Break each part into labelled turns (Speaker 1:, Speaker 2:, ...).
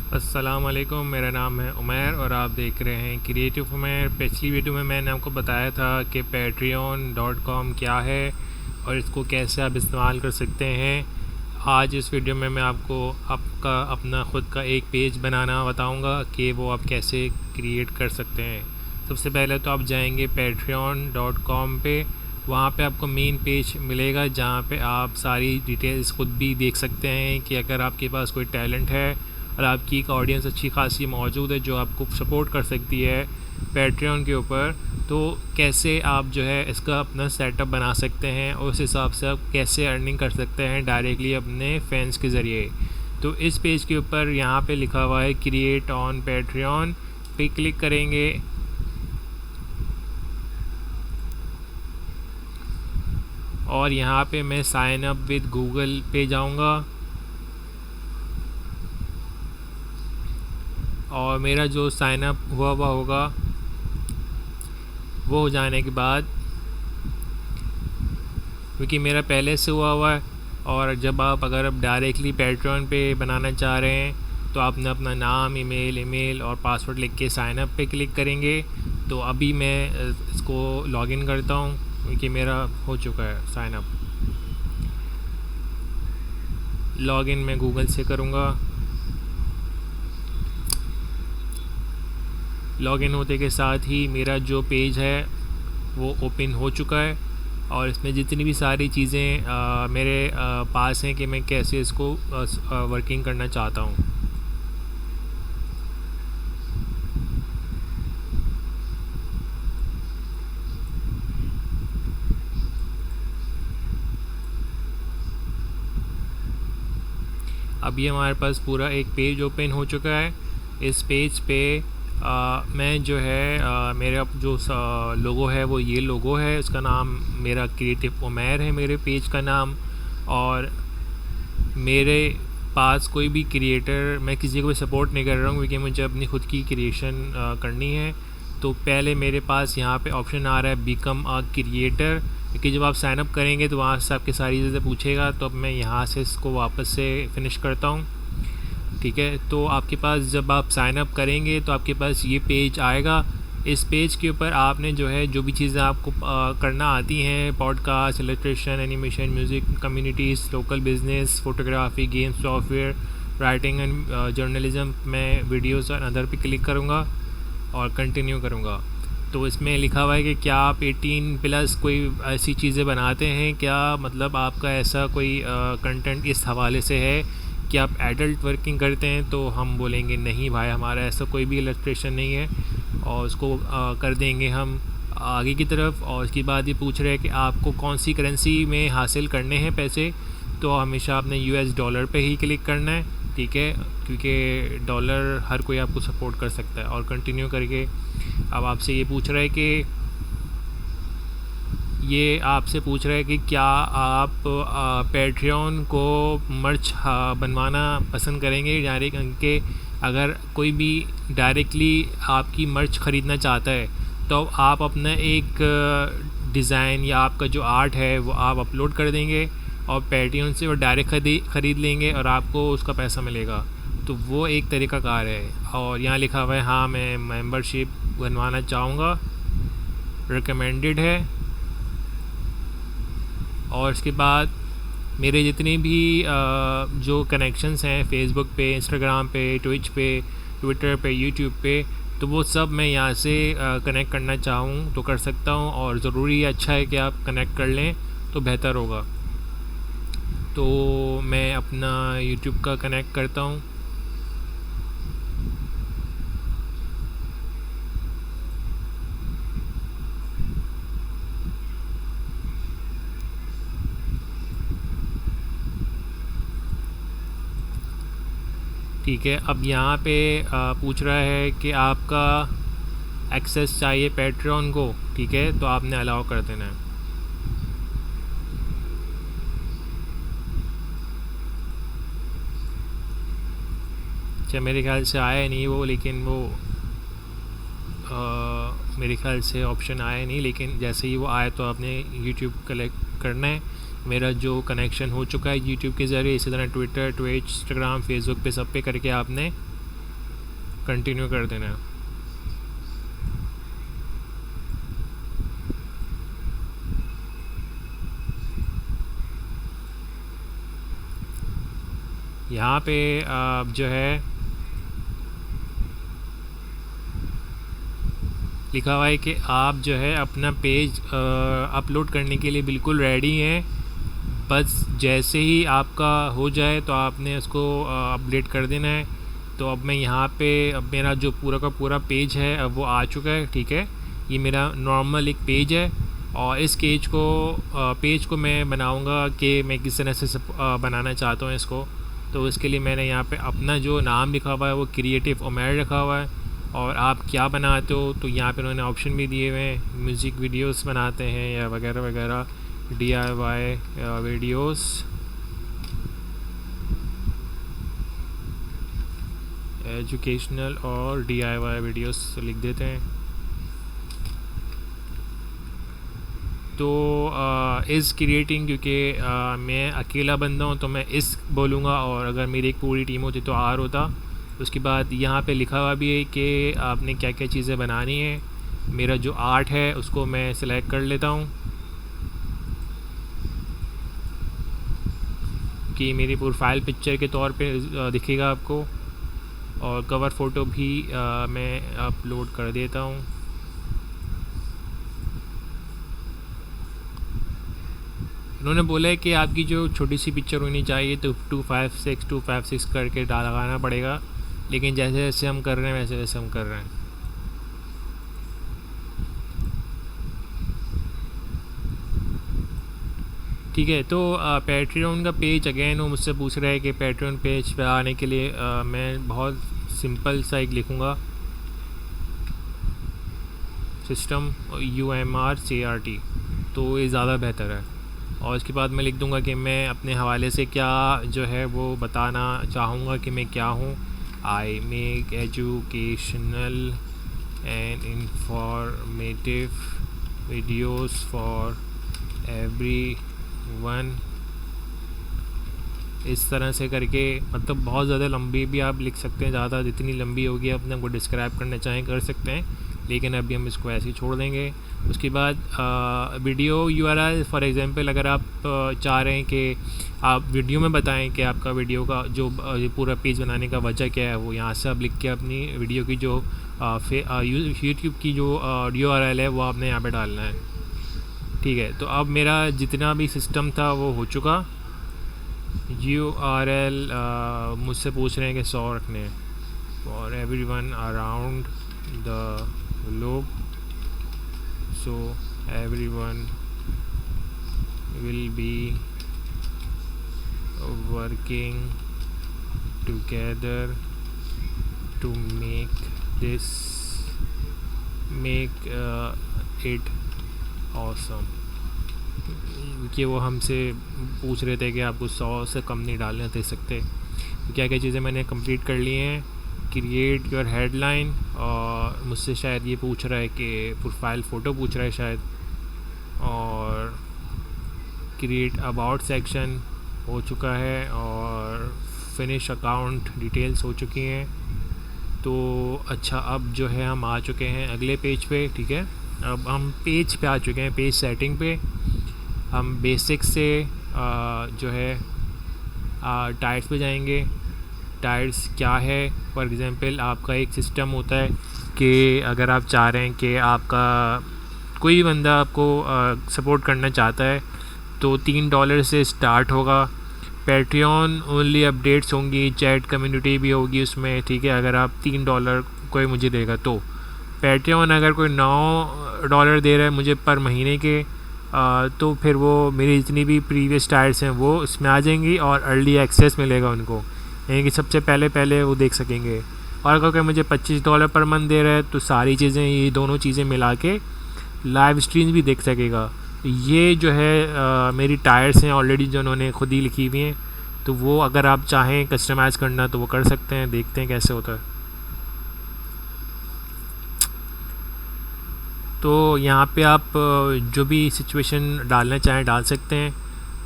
Speaker 1: अस्सलामुअलैकुम, मेरा नाम है उमैर और आप देख रहे हैं क्रिएटिव उमैर। पिछली वीडियो में मैंने आपको बताया था कि patreon.com क्या है और इसको कैसे आप इस्तेमाल कर सकते हैं। आज इस वीडियो में मैं आपको आपका अपना ख़ुद का एक पेज बनाना बताऊंगा कि वो आप कैसे क्रिएट कर सकते हैं। सबसे पहले तो आप जाएंगे patreon.com पे। वहाँ पे आपको मेन पेज मिलेगा जहाँ पे आप सारी डिटेल्स खुद भी देख सकते हैं कि अगर आपके पास कोई टैलेंट है और आपकी एक ऑडियंस अच्छी खासी मौजूद है जो आपको सपोर्ट कर सकती है पैट्रियन के ऊपर, तो कैसे आप जो है इसका अपना सेटअप बना सकते हैं और उस हिसाब से आप कैसे अर्निंग कर सकते हैं डायरेक्टली अपने फैंस के ज़रिए। तो इस पेज के ऊपर यहाँ पे लिखा हुआ है क्रिएट ऑन पैट्रियन पे क्लिक करेंगे और यहाँ पे मैं साइन अप विद गूगल पे जाऊँगा और मेरा जो साइन अप हुआ होगा वो हो जाने के बाद, क्योंकि मेरा पहले से हुआ है, और जब आप अगर आप डायरेक्टली पैट्रियन पे बनाना चाह रहे हैं तो आपने अपना नाम, ईमेल और पासवर्ड लिख के साइन अप पे क्लिक करेंगे। तो अभी मैं इसको लॉगिन करता हूँ क्योंकि मेरा हो चुका है साइन अप। लॉगिन मैं गूगल से करूँगा। लॉगिन होते के साथ ही मेरा जो पेज है वो ओपन हो चुका है और इसमें जितनी भी सारी चीज़ें मेरे पास हैं कि मैं कैसे इसको वर्किंग करना चाहता हूँ। अभी हमारे पास पूरा एक पेज ओपन हो चुका है। इस पेज पे मैं जो है मेरा जो लोगो है वो ये लोगो है, उसका नाम मेरा क्रिएटिव उमैर है मेरे पेज का नाम। और मेरे पास कोई भी क्रिएटर, मैं किसी को भी सपोर्ट नहीं कर रहा हूँ क्योंकि मुझे अपनी ख़ुद की क्रिएशन करनी है। तो पहले मेरे पास यहाँ पे ऑप्शन आ रहा है बिकम अ क्रिएटर, क्योंकि जब आप साइन अप करेंगे तो वहाँ से आपकी सारी चीज़ें पूछेगा। तो अब मैं यहाँ से इसको वापस से फिनिश करता हूँ। ठीक है, तो आपके पास जब आप साइन अप करेंगे तो आपके पास ये पेज आएगा। इस पेज के ऊपर आपने जो है जो भी चीज़ें आपको करना आती हैं, podcast, illustration, animation, music, communities, local business, photography, games, software, writing and journalism, मैं वीडियोज़ और अदर पे क्लिक करूँगा और कंटिन्यू करूँगा। तो इसमें लिखा हुआ है कि क्या आप 18 प्लस कोई ऐसी चीज़ें बनाते हैं, क्या मतलब आपका ऐसा कोई कंटेंट इस हवाले से है कि आप एडल्ट वर्किंग करते हैं। तो हम बोलेंगे नहीं भाई, हमारा ऐसा कोई भी इलस्ट्रेशन नहीं है, और उसको कर देंगे हम आगे की तरफ। और उसके बाद ये पूछ रहे हैं कि आपको कौन सी करेंसी में हासिल करने हैं पैसे। तो हमेशा आपने यूएस डॉलर पे ही क्लिक करना है, ठीक है, क्योंकि डॉलर हर कोई आपको सपोर्ट कर सकता है। और कंटिन्यू करके अब आपसे ये पूछ रहा है कि कि क्या आप पैट्रियन को मर्च बनवाना पसंद करेंगे डायरेक्ट के। अगर कोई भी डायरेक्टली आपकी मर्च ख़रीदना चाहता है तो आप अपना एक डिज़ाइन या आपका जो आर्ट है वो आप अपलोड कर देंगे और पैट्रियन से वो डायरेक्ट ख़रीद लेंगे और आपको उसका पैसा मिलेगा। तो वो एक तरीका कार है। और यहाँ लिखा हुआ है हाँ मैं मेंबरशिप बनवाना चाहूँगा, रिकमेंडेड है। और इसके बाद मेरे जितने भी जो कनेक्शंस हैं फेसबुक पे, इंस्टाग्राम पे, ट्विच पे, ट्विटर पे, यूट्यूब पे, तो वो सब मैं यहाँ से कनेक्ट करना चाहूँ तो कर सकता हूँ। और ज़रूरी अच्छा है कि आप कनेक्ट कर लें तो बेहतर होगा। तो मैं अपना यूट्यूब का कनेक्ट करता हूँ। ठीक है, अब यहाँ पे पूछ रहा है कि आपका एक्सेस चाहिए पैट्रियन को, ठीक है, तो आपने अलाउ कर देना है। अच्छा, मेरे ख्याल से आया नहीं वो, लेकिन वो मेरे ख्याल से ऑप्शन आया नहीं, लेकिन जैसे ही वो आए तो आपने यूट्यूब कलेक्ट करना है। मेरा जो कनेक्शन हो चुका है यूट्यूब के ज़रिए, इसी तरह ट्विटर, ट्विच, इंस्टाग्राम, फेसबुक पे सब पे करके आपने कंटिन्यू कर देना है। यहाँ पे आप जो है लिखा हुआ है कि आप जो है अपना पेज अपलोड करने के लिए बिल्कुल रेडी हैं, बस जैसे ही आपका हो जाए तो आपने उसको अपडेट कर देना है। तो अब मैं यहाँ पे अब मेरा जो पूरा का पूरा पेज है अब वो आ चुका है, ठीक है। ये मेरा नॉर्मल एक पेज है और इस पेज को मैं बनाऊँगा कि मैं किस तरह से बनाना चाहता हूँ इसको। तो इसके लिए मैंने यहाँ पे अपना जो नाम लिखा हुआ है वो क्रिएटिव उमैर रखा हुआ है, और आप क्या बनाते हो तो यहाँ पे उन्होंने ऑप्शन भी दिए हुए हैं, म्यूज़िक वीडियोस बनाते हैं या वगैरह वगैरह, DIY वीडियोस, एजुकेशनल और DIY वीडियोस लिख देते हैं। तो इज़ क्रिएटिंग, क्योंकि मैं अकेला बंदा हूँ तो मैं इस बोलूँगा, और अगर मेरी एक पूरी टीम होती तो आर होता। उसके बाद यहाँ पे लिखा हुआ भी है कि आपने क्या क्या चीज़ें बनानी है। मेरा जो आर्ट है उसको मैं सिलेक्ट कर लेता हूँ कि मेरी प्रोफाइल पिक्चर के तौर पे दिखेगा आपको, और कवर फ़ोटो भी मैं अपलोड कर देता हूँ। उन्होंने बोला है कि आपकी जो छोटी सी पिक्चर होनी चाहिए तो 256 करके लगाना पड़ेगा, लेकिन जैसे जैसे हम कर रहे हैं वैसे वैसे हम कर रहे हैं। ठीक है, तो पैट्रियन का पेज अगेन वो मुझसे पूछ रहा है कि पैट्रियन पेज पे आने के लिए मैं बहुत सिंपल सा एक लिखूँगा, सिस्टम UMRCRT, तो ये ज़्यादा बेहतर है। और इसके बाद मैं लिख दूँगा कि मैं अपने हवाले से क्या जो है वो बताना चाहूँगा कि मैं क्या हूँ। I make educational and informative videos for everyone, इस तरह से करके, मतलब बहुत ज़्यादा लंबी भी आप लिख सकते हैं, ज़्यादा जितनी लंबी होगी अपने को डिस्क्राइब करना चाहें कर सकते हैं, लेकिन अभी हम इसको ऐसे ही छोड़ देंगे। उसके बाद वीडियो URL, फॉर एग्जांपल अगर आप चाह रहे हैं कि आप वीडियो में बताएं कि आपका वीडियो का जो पूरा पेज बनाने का वजह क्या है, वो यहाँ से आप लिख के अपनी वीडियो की जो यूट्यूब की जो URL है वो आपने यहाँ पे डालना है। ठीक है, तो अब मेरा जितना भी सिस्टम था वो हो चुका। URL मुझसे पूछ रहे हैं कि 100 रखने हैं for everyone around the globe, so everyone will be working together to make it awesome। कि वो हमसे पूछ रहे थे कि आपको 100 से कम नहीं डालने दे सकते। तो क्या क्या चीज़ें मैंने कंप्लीट कर ली हैं। क्रिएट योर हेडलाइन, और मुझसे शायद ये पूछ रहा है कि प्रोफाइल फ़ोटो पूछ रहा है शायद, और क्रिएट अबाउट सेक्शन हो चुका है, और फिनिश अकाउंट डिटेल्स हो चुकी हैं। तो अच्छा, अब जो है हम आ चुके हैं अगले पेज पे। ठीक है, अब हम पेज पे आ चुके हैं, पेज सेटिंग पे। हम बेसिक से जो है टाइट्स पे जाएंगे। टाइट्स क्या है, फॉर एग्ज़ाम्पल आपका एक सिस्टम होता है कि अगर आप चाह रहे हैं कि आपका कोई भी बंदा आपको सपोर्ट करना चाहता है तो $3 से स्टार्ट होगा। पैट्रियन ओनली अपडेट्स होंगी, चैट कम्युनिटी भी होगी उसमें। ठीक है, अगर आप $3 कोई मुझे देगा तो पैट्रियन, अगर कोई $9 दे रहा है मुझे पर महीने के, तो फिर वो मेरी जितनी भी प्रीवियस टायर्स हैं वो इसमें आ जाएंगी और अर्ली एक्सेस मिलेगा उनको, यानी कि सबसे पहले वो देख सकेंगे। और अगर कोई मुझे $25 पर मंथ दे रहा है तो सारी चीज़ें, ये दोनों चीज़ें मिला के लाइव स्ट्रीम्स भी देख सकेगा। ये जो है मेरी टायर्स हैं ऑलरेडी जो उन्होंने खुद ही लिखी हुई हैं, तो वो अगर आप चाहें कस्टमाइज़ करना तो वो कर सकते हैं। देखते हैं कैसे होता है। तो यहाँ पे आप जो भी सिचुएशन डालना चाहें डाल सकते हैं,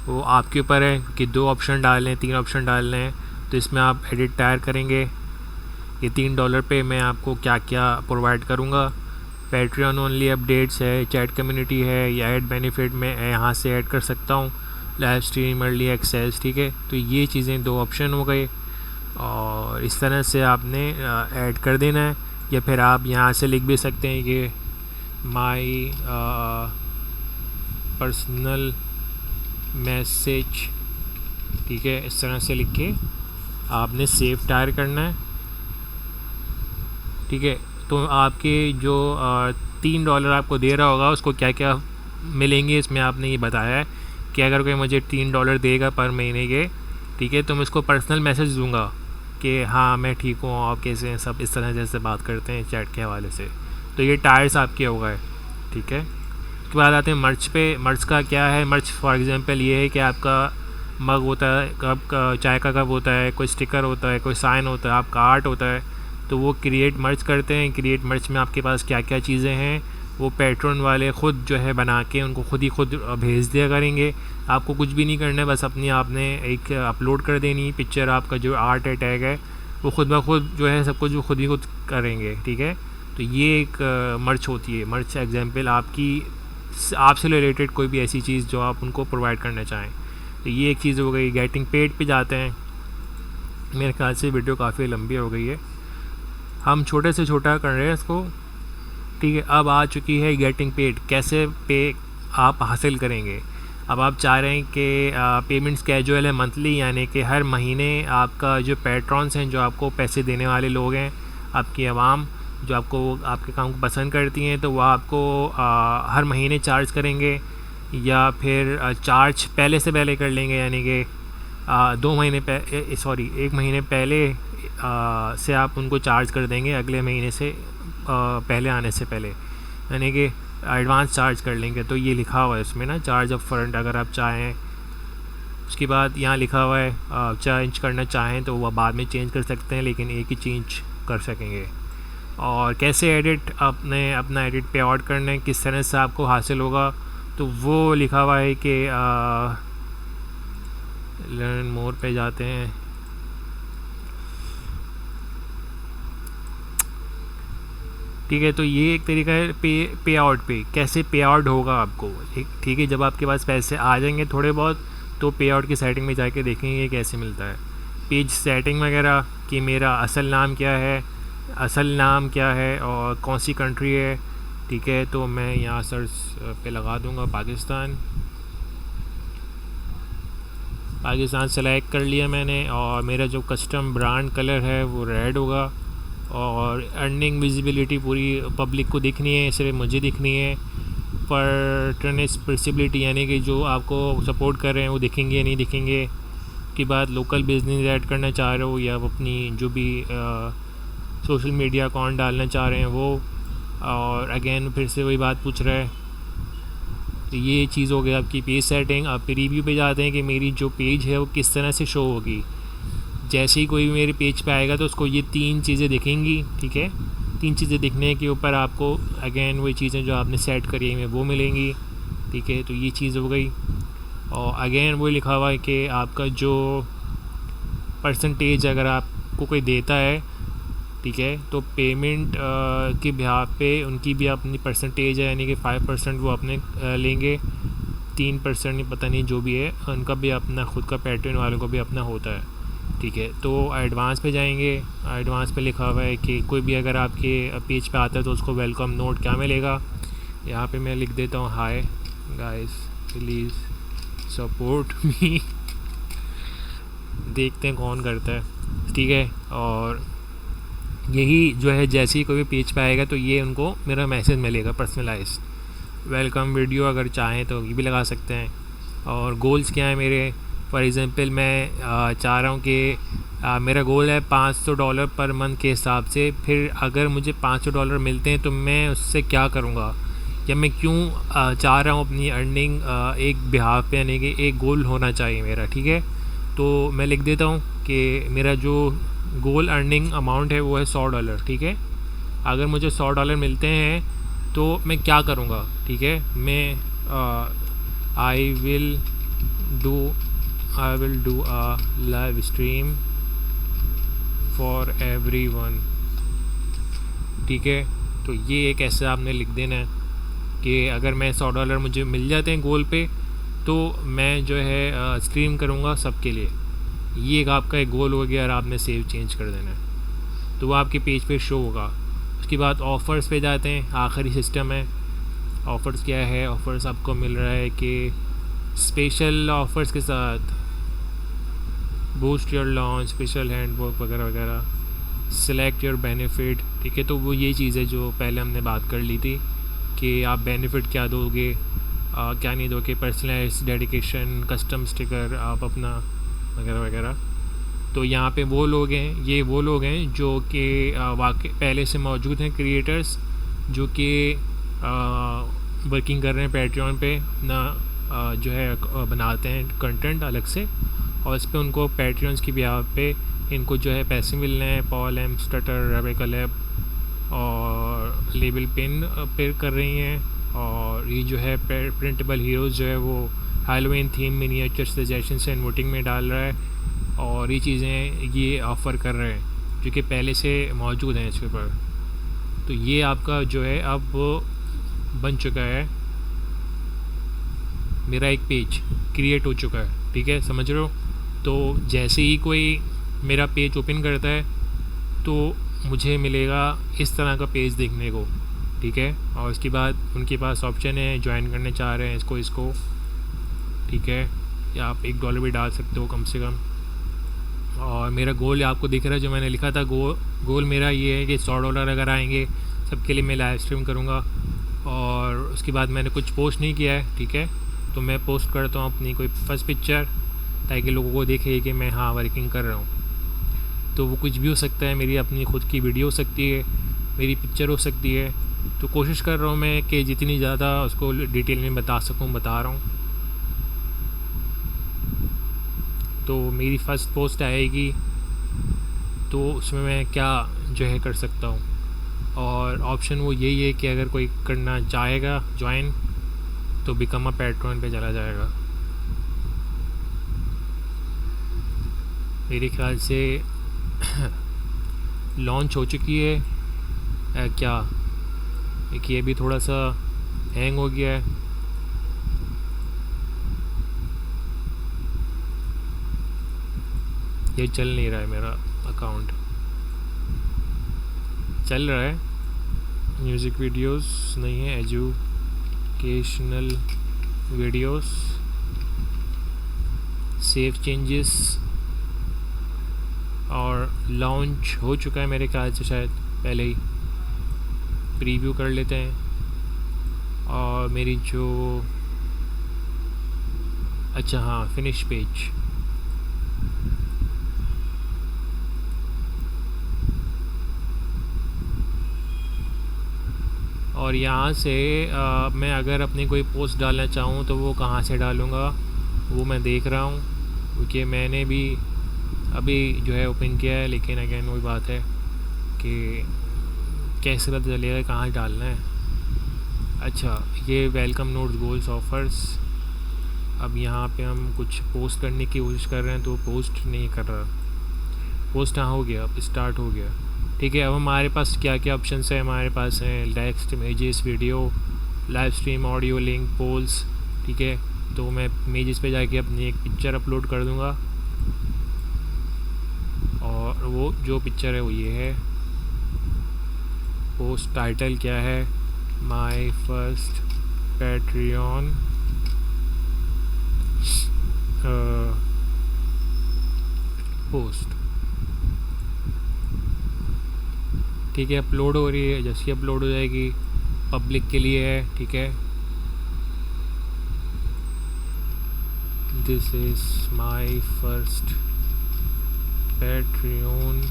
Speaker 1: वो आपके ऊपर है कि 2 ऑप्शन डालने हैं, 3 ऑप्शन डालने हैं। तो इसमें आप एडिट टायर करेंगे। ये $3 पे मैं आपको क्या क्या प्रोवाइड करूँगा। पैट्रियन ओनली अपडेट्स है, चैट कम्युनिटी है, या ऐड बेनिफिट में यहाँ से ऐड कर सकता हूँ, लाइव स्ट्रीम, अर्ली एक्सेस, ठीक है। तो ये चीज़ें 2 ऑप्शन हो गए और इस तरह से आपने ऐड कर देना है। या फिर आप यहाँ से लिख भी सकते हैं कि माई पर्सनल मैसेज, ठीक है। इस तरह से लिख के आपने सेव टायर करना है, ठीक है। तो आपके जो $3 आपको दे रहा होगा उसको क्या क्या मिलेंगे इसमें आपने ये बताया है कि अगर कोई मुझे $3 देगा पर महीने के, ठीक है, तो मैं उसको पर्सनल मैसेज दूंगा कि हाँ मैं ठीक हूँ, आप कैसे हैं, सब इस तरह जैसे बात करते हैं चैट के हवाले से। तो ये टायर्स आपके हो गए, ठीक है। उसके बाद आते हैं मर्च पे। मर्च का क्या है? मर्च फॉर एग्जांपल ये है कि आपका मग होता है, कप का चाय का कप होता है, कोई स्टिकर होता है, कोई साइन होता है, आपका आर्ट होता है, तो वो क्रिएट मर्च करते हैं। क्रिएट मर्च में आपके पास क्या क्या चीज़ें हैं वो पैट्रन वाले ख़ुद जो है बना के उनको खुद भेज दिया करेंगे। आपको कुछ भी नहीं करना है, बस अपनी आपने एक अपलोड कर देनी पिक्चर, आपका जो आर्ट है, टैग है, वो खुद ब खुद जो है सब कुछ वो खुद ही खुद करेंगे, ठीक है। तो ये एक मर्च होती है। मर्च एग्जांपल आपसे रिलेटेड कोई भी ऐसी चीज़ जो आप उनको प्रोवाइड करना चाहें, तो ये एक चीज़ हो गई। गेटिंग पेड पे जाते हैं। मेरे ख्याल से वीडियो काफ़ी लंबी हो गई है, हम छोटे से छोटा कर रहे हैं इसको, ठीक है। अब आ चुकी है गेटिंग पेड। कैसे पे आप हासिल करेंगे? अब आप चाह रहे हैं कि पेमेंट्स कैजुअल है, मंथली, यानी कि हर महीने आपका जो पैट्रॉन्स हैं, जो आपको पैसे देने वाले लोग हैं, आपकी आवाम जो आपके काम को पसंद करती हैं, तो वह आपको हर महीने चार्ज करेंगे, या फिर चार्ज पहले से पहले कर लेंगे, यानी कि 1 महीने पहले से आप उनको चार्ज कर देंगे अगले महीने से पहले आने से पहले, यानी कि एडवांस चार्ज कर लेंगे। तो ये लिखा हुआ है इसमें ना, चार्ज अप फ्रंट अगर आप चाहें। उसके बाद यहाँ लिखा हुआ है चेंज करना चाहें तो वह बाद में चेंज कर सकते हैं, लेकिन एक ही चेंज कर सकेंगे। और कैसे एडिट अपना एडिट पे आउट करना है, किस तरह से आपको हासिल होगा, तो वो लिखा हुआ है कि लर्न मोर पे जाते हैं। ठीक है, तो ये एक तरीका है पे आउट पे, कैसे पे आउट होगा आपको, ठीक है। जब आपके पास पैसे आ जाएंगे थोड़े बहुत, तो पे आउट की सेटिंग में जाके देखेंगे कैसे मिलता है। पेज सेटिंग वगैरह कि मेरा असल नाम क्या है और कौन सी कंट्री है, ठीक है। तो मैं यहाँ सर्च पे लगा दूँगा पाकिस्तान सेलेक्ट कर लिया मैंने, और मेरा जो कस्टम ब्रांड कलर है वो रेड होगा, और अर्निंग विजिबिलिटी पूरी पब्लिक को दिखनी है, सिर्फ मुझे दिखनी है। पर्सनेबिलिटी यानी कि जो आपको सपोर्ट कर रहे हैं वो दिखेंगे या नहीं दिखेंगे। उसके बाद लोकल बिजनेस ऐड करना चाह रहे हो, या अपनी जो भी सोशल मीडिया अकाउंट डालना चाह रहे हैं वो, और अगेन फिर से वही बात पूछ रहा है। तो ये चीज़ हो गई आपकी पेज सेटिंग। आप रिव्यू पे जाते हैं कि मेरी जो पेज है वो किस तरह से शो होगी। जैसे ही कोई भी मेरे पेज पे आएगा तो उसको ये 3 चीज़ें दिखेंगी, ठीक है। 3 चीज़ें दिखने के ऊपर आपको अगेन वही चीज़ें जो आपने सेट करी हैं वो मिलेंगी, ठीक है। तो ये चीज़ हो गई, और अगेन वो लिखा हुआ है कि आपका जो परसेंटेज अगर आपको कोई देता है, ठीक है, तो पेमेंट के बिहाफ पे उनकी भी अपनी परसेंटेज है, यानी कि 5% वो अपने लेंगे, 3% नहीं पता नहीं जो भी है, उनका भी अपना खुद का पैटर्न वालों को भी अपना होता है, ठीक है। तो एडवांस पे जाएंगे। एडवांस पे लिखा हुआ है कि कोई भी अगर आपके पेज पे आता है तो उसको वेलकम नोट क्या मिलेगा। यहाँ पे मैं लिख देता हूँ, hi guys please support me. देखते हैं कौन करता है, ठीक है। और यही जो है जैसे ही कोई भी पेज पे आएगा तो ये उनको मेरा मैसेज मिलेगा पर्सनलाइज वेलकम वीडियो, अगर चाहें तो ये भी लगा सकते हैं। और गोल्स क्या है मेरे, फॉर एग्ज़ाम्पल मैं चाह रहा हूँ कि मेरा गोल है $500 पर मंथ के हिसाब से। फिर अगर मुझे $500 मिलते हैं तो मैं उससे क्या करूँगा, या मैं क्यों चाह रहा हूँ अपनी अर्निंग एक बिहाफ पे, यानी कि एक गोल होना चाहिए मेरा, ठीक है। तो मैं लिख देता हूँ कि मेरा जो गोल अर्निंग अमाउंट है वो है $100, ठीक है। अगर मुझे $100 मिलते हैं तो मैं क्या करूँगा, ठीक है। मैं I will do a live stream for everyone. ठीक है, तो ये एक ऐसा आपने लिख देना है कि अगर मैं $100 मुझे मिल जाते हैं गोल पे, तो मैं जो है स्ट्रीम करूँगा सबके लिए। ये एक आपका एक गोल हो गया और आपने सेव चेंज कर देना है, तो वो आपके पेज पे शो होगा। उसके बाद ऑफ़र्स पे जाते हैं, आखिरी सिस्टम है। ऑफ़र्स क्या है? ऑफ़र्स आपको मिल रहा है कि स्पेशल ऑफ़र्स के साथ boost your launch, special handwork वगैरह वगैरह, सेलेक्ट योर बेनिफिट। ठीक है, तो वो ये चीज़ है जो पहले हमने बात कर ली थी कि आप बेनिफिट क्या दोगे, क्या नहीं दोगे, पर्सनलाइज, डेडिकेशन, कस्टम स्टिकर आप अपना वगैरह वगैरह। तो यहाँ पे वो लोग हैं, ये वो लोग हैं जो कि वाकई पहले से मौजूद हैं क्रिएटर्स, जो कि वर्किंग कर रहे हैं पैट्रियन पे, अपना जो है बनाते हैं कंटेंट अलग से, और इस पर उनको पैट्रियंस की ब्याह पे इनको जो है पैसे मिल रहे हैं। पॉल एम स्टटर, रेबेका लैब और लेबल पिन पे कर रही हैं। और ये जो है प्रिंटेबल हीरोज़ जो है वो Halloween theme miniature suggestions and voting में डाल रहा है, और ये चीज़ें ये ऑफ़र कर रहे हैं जो कि पहले से मौजूद हैं इसके ऊपर। तो ये आपका जो है अब बन चुका है, मेरा एक पेज क्रिएट हो चुका है। ठीक है, समझ रहे हो? तो जैसे ही कोई मेरा पेज ओपन करता है तो मुझे मिलेगा इस तरह का पेज देखने को। ठीक है, और उसके बाद उनके पास ऑप्शन है ज्वाइन करने चाह रहे हैं इसको। ठीक है, या आप $1 भी डाल सकते हो कम से कम। और मेरा गोल आपको दिख रहा है जो मैंने लिखा था, गोल मेरा ये है कि $100 अगर आएंगे सबके लिए मैं लाइव स्ट्रीम करूँगा। और उसके बाद मैंने कुछ पोस्ट नहीं किया है। ठीक है, तो मैं पोस्ट करता हूँ अपनी कोई फर्स्ट पिक्चर, ताकि लोगों को देखे कि मैं हाँ वर्किंग कर रहा हूँ। तो वो कुछ भी हो सकता है, मेरी अपनी खुद की वीडियो हो सकती है, मेरी पिक्चर हो सकती है। तो कोशिश कर रहा हूँ मैं कि जितनी ज़्यादा उसको डिटेल में बता सकूँ बता रहा हूँ। तो मेरी फ़र्स्ट पोस्ट आएगी तो उसमें मैं क्या जो है कर सकता हूँ, और ऑप्शन वो यही है कि अगर कोई करना चाहेगा ज्वाइन तो बिकम अ पैट्रन पे चला जाएगा। मेरे ख्याल से लॉन्च हो चुकी है क्या, देखिए ये भी थोड़ा सा हैंग हो गया है। ये चल नहीं रहा है, मेरा अकाउंट चल रहा है, म्यूज़िक वीडियोस नहीं है, एजुकेशनल वीडियोस, सेव चेंजेस, और लॉन्च हो चुका है मेरे ख्याल से, शायद पहले ही। प्रीव्यू कर लेते हैं। और मेरी जो अच्छा हाँ, फिनिश पेज, और यहाँ से मैं अगर अपनी कोई पोस्ट डालना चाहूँ तो वो कहाँ से डालूँगा वो मैं देख रहा हूँ, क्योंकि मैंने भी अभी जो है ओपन किया है। लेकिन अगेन वही बात है कि कैसे पता चलेगा कहाँ डालना है। अच्छा, ये वेलकम नोट्स, गोल्स, ऑफ़र्स। अब यहाँ पे हम कुछ पोस्ट करने की कोशिश कर रहे हैं तो पोस्ट नहीं कर रहा। पोस्ट हाँ हो गया, अब स्टार्ट हो गया। ठीक है, अब हमारे पास क्या क्या ऑप्शंस है, हमारे पास हैं text, images, video, live stream, audio, link, polls. ठीक है, तो मैं इमेजेस पे जाके अपनी एक पिक्चर अपलोड कर दूँगा, और वो जो पिक्चर है वो ये है। पोस्ट टाइटल क्या है, माय फर्स्ट पैट्रियन पोस्ट। ठीक है, अपलोड हो रही है, जैसे अपलोड हो जाएगी पब्लिक के लिए है। ठीक है, this is my first Patreon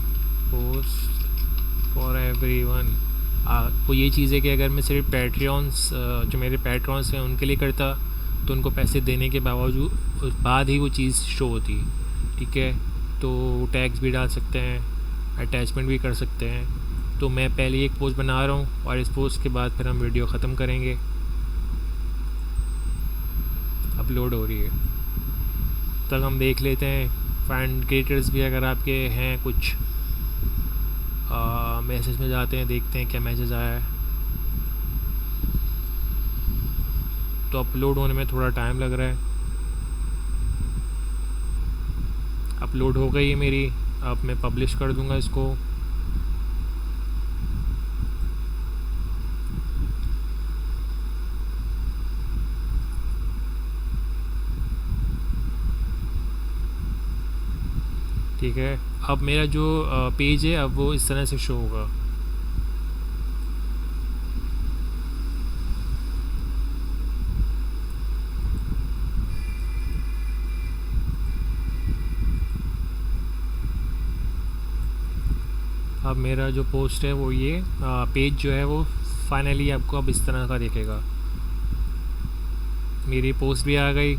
Speaker 1: post for everyone. आपको ये चीज़ है कि अगर मैं सिर्फ पैट्रियंस जो मेरे पैट्रॉन्स हैं उनके लिए करता तो उनको पैसे देने के बावजूद उस बाद ही वो चीज़ शो होती। ठीक है, तो टैग्स भी डाल सकते हैं, अटैचमेंट भी कर सकते हैं। तो मैं पहले एक पोस्ट बना रहा हूँ और इस पोस्ट के बाद फिर हम वीडियो ख़त्म करेंगे। अपलोड हो रही है, तब हम देख लेते हैं फैन क्रिएटर्स भी अगर आपके हैं कुछ मैसेज में जाते हैं, देखते हैं क्या मैसेज आया है। तो अपलोड होने में थोड़ा टाइम लग रहा है। अपलोड हो गई है मेरी, अब मैं पब्लिश कर दूंगा इसको। ठीक है, अब मेरा जो पेज है अब वो इस तरह से शो होगा। अब मेरा जो पोस्ट है वो ये पेज जो है वो फाइनली आपको अब इस तरह का दिखेगा। मेरी पोस्ट भी आ गई।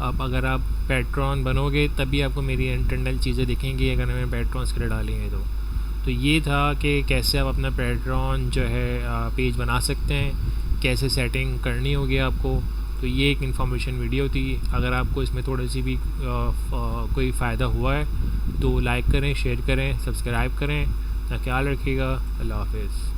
Speaker 1: अब अगर आप पैट्रॉन बनोगे तभी आपको मेरी इंटरनल चीज़ें दिखेंगी, अगर मैंने पैट्रॉन्स के लिए डाली हैं तो ये था कि कैसे आप अपना पैट्रॉन जो है पेज बना सकते हैं, कैसे सेटिंग करनी होगी आपको। तो ये एक इन्फॉर्मेशन वीडियो थी। अगर आपको इसमें थोड़ी सी भी कोई फ़ायदा हुआ है तो लाइक करें, शेयर करें, सब्सक्राइब करें। ख्याल रखिएगा। अल्लाह हाफ़िज़।